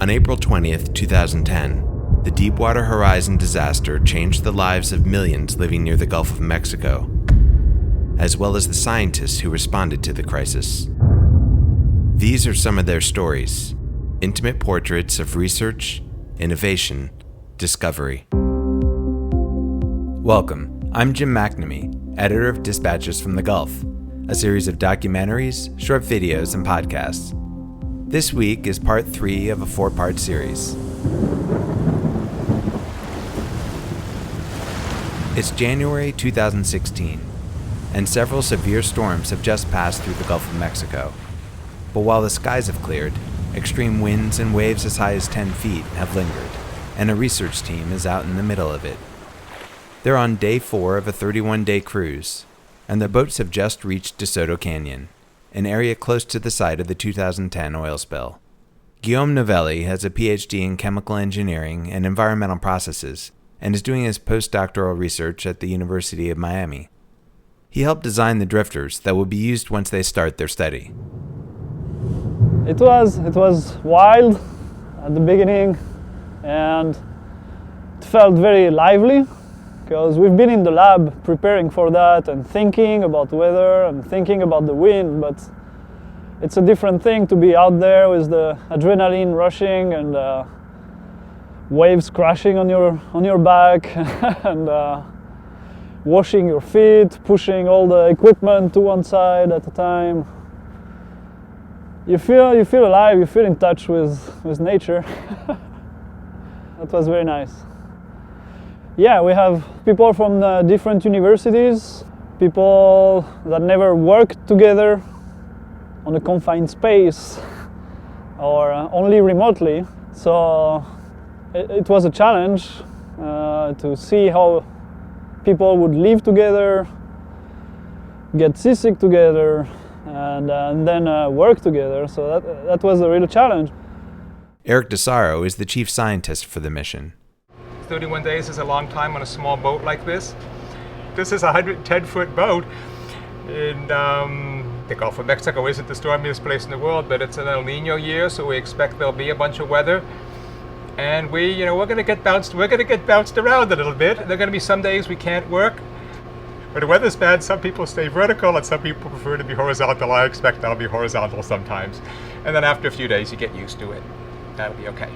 On April 20th, 2010, the Deepwater Horizon disaster changed the lives of millions living near the Gulf of Mexico, as well as the scientists who responded to the crisis. These are some of their stories, intimate portraits of research, innovation, discovery. Welcome, I'm Jim McNamee, editor of Dispatches from the Gulf, a series of documentaries, short videos, and podcasts. This week is part 3 of a 4-part series. It's January 2016, and several severe storms have just passed through the Gulf of Mexico. But while the skies have cleared, extreme winds and waves as high as 10 feet have lingered, and a research team is out in the middle of it. They're on day 4 of a 31-day cruise, and their boats have just reached DeSoto Canyon, an area close to the site of the 2010 oil spill. Guillaume Novelli has a PhD in chemical engineering and environmental processes and is doing his postdoctoral research at the University of Miami. He helped design the drifters that will be used once they start their study. It was wild at the beginning, and it felt very lively because we've been in the lab preparing for that and thinking about weather and thinking about the wind, but it's a different thing to be out there with the adrenaline rushing and waves crashing on your back and washing your feet, pushing all the equipment to one side at a time. You feel alive, you feel in touch with nature. That was very nice. Yeah, we have people from different universities, people that never worked together on a confined space or only remotely. So it was a challenge to see how people would live together, get seasick together, and then work together. So that was a real challenge. Eric DeSaro is the chief scientist for the mission. 31 days is a long time on a small boat like this. This is a 110-foot boat, and the Gulf of Mexico isn't the stormiest place in the world, but it's an El Nino year, so we expect there'll be a bunch of weather. And we're going to get bounced around a little bit. There are going to be some days we can't work. When the weather's bad, some people stay vertical and some people prefer to be horizontal. I expect I'll be horizontal sometimes. And then after a few days, you get used to it. That'll be okay.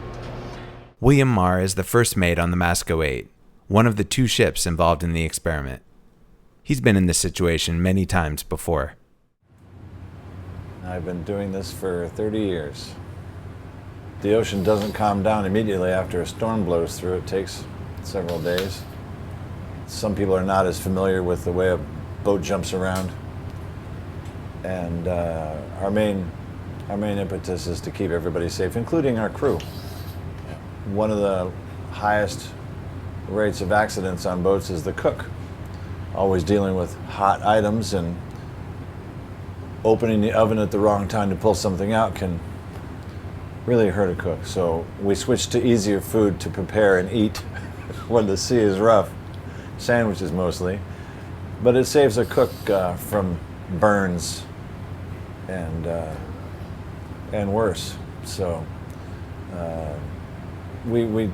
William Marr is the first mate on the Masco 8, one of the 2 ships involved in the experiment. He's been in this situation many times before. I've been doing this for 30 years. The ocean doesn't calm down immediately after a storm blows through. It takes several days. Some people are not as familiar with the way a boat jumps around. And our main impetus is to keep everybody safe, including our crew. One of the highest rates of accidents on boats is the cook. Always dealing with hot items, and opening the oven at the wrong time to pull something out can really hurt a cook. So we switched to easier food to prepare and eat when the sea is rough. Sandwiches mostly. But it saves a cook from burns and worse. So we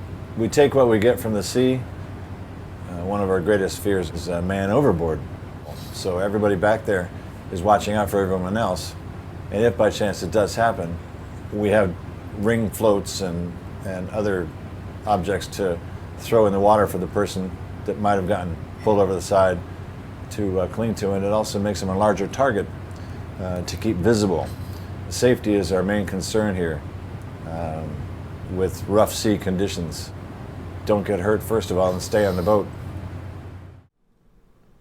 take what we get from the sea. One of our greatest fears is a man overboard. So everybody back there is watching out for everyone else. And if by chance it does happen, we have ring floats and other objects to throw in the water for the person that might have gotten pulled over the side to cling to. And it also makes them a larger target to keep visible. Safety is our main concern here. With rough sea conditions. Don't get hurt first of all and stay on the boat.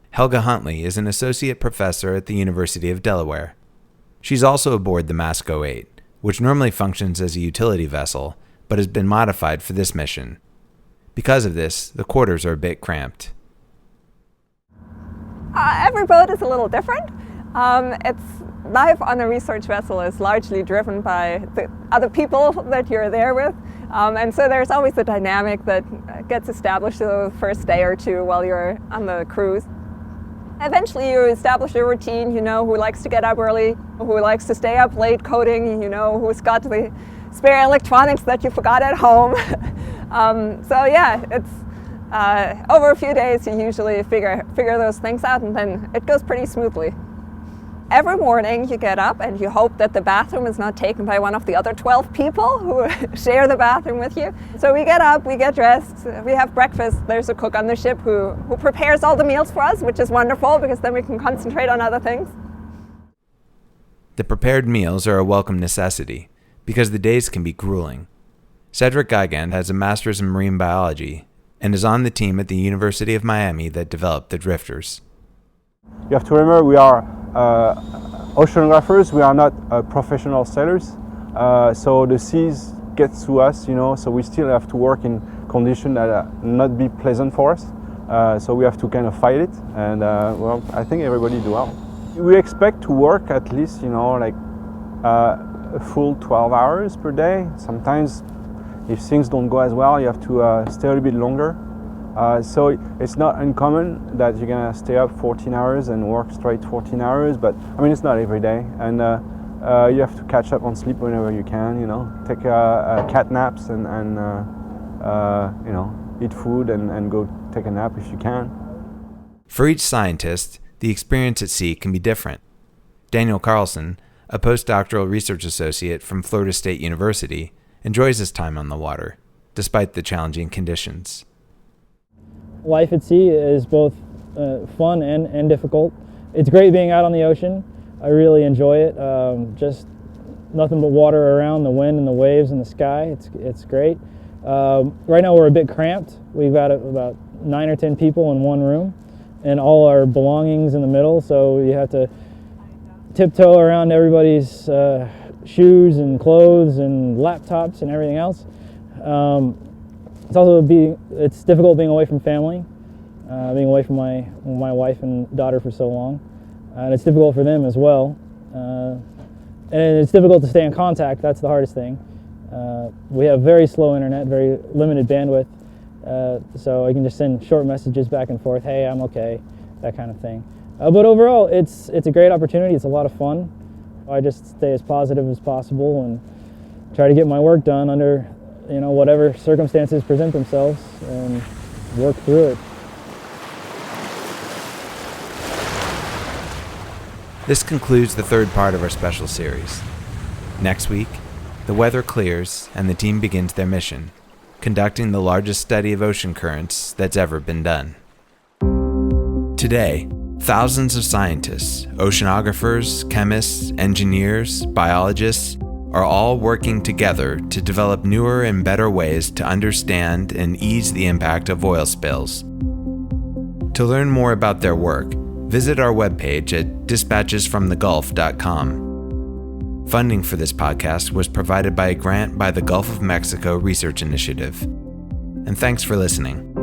Helga Huntley is an associate professor at the University of Delaware. She's also aboard the Masco 8, which normally functions as a utility vessel, but has been modified for this mission. Because of this, the quarters are a bit cramped. Every boat is a little different. Life on a research vessel is largely driven by the other people that you're there with. And so there's always a dynamic that gets established the first day or two while you're on the cruise. Eventually you establish a routine, who likes to get up early, who likes to stay up late coding, who's got the spare electronics that you forgot at home. So yeah, it's over a few days you usually figure those things out, and then it goes pretty smoothly. Every morning you get up and you hope that the bathroom is not taken by one of the other 12 people who share the bathroom with you. So we get up, we get dressed, we have breakfast. There's a cook on the ship who prepares all the meals for us, which is wonderful because then we can concentrate on other things. The prepared meals are a welcome necessity because the days can be grueling. Cedric Gigand has a master's in marine biology and is on the team at the University of Miami that developed the drifters. You have to remember we are oceanographers, we are not professional sailors, so the seas get to us, so we still have to work in conditions that not be pleasant for us, so we have to kind of fight it, and well, I think everybody do well. We expect to work at least, like a full 12 hours per day. Sometimes if things don't go as well, you have to stay a little bit longer. So it's not uncommon that you're gonna stay up 14 hours and work straight 14 hours, but I mean, it's not every day. And you have to catch up on sleep whenever you can, take cat naps and eat food and go take a nap if you can. For each scientist, the experience at sea can be different. Daniel Carlson, a postdoctoral research associate from Florida State University, enjoys his time on the water, despite the challenging conditions. Life at sea is both fun and difficult. It's great being out on the ocean. I really enjoy it. Just nothing but water around, the wind and the waves and the sky. It's great. Right now we're a bit cramped. We've got about 9 or 10 people in one room and all our belongings in the middle, so you have to tiptoe around everybody's shoes and clothes and laptops and everything else. It's difficult being away from family, being away from my wife and daughter for so long, and it's difficult for them as well. And it's difficult to stay in contact. That's the hardest thing. We have very slow internet, very limited bandwidth, so I can just send short messages back and forth. Hey, I'm okay, that kind of thing. But overall, it's a great opportunity. It's a lot of fun. I just stay as positive as possible and try to get my work done under whatever circumstances present themselves and work through it. This concludes the third part of our special series. Next week, the weather clears and the team begins their mission, conducting the largest study of ocean currents that's ever been done. Today, thousands of scientists, oceanographers, chemists, engineers, biologists, are all working together to develop newer and better ways to understand and ease the impact of oil spills. To learn more about their work, visit our webpage at dispatchesfromthegulf.com. Funding for this podcast was provided by a grant by the Gulf of Mexico Research Initiative. And thanks for listening.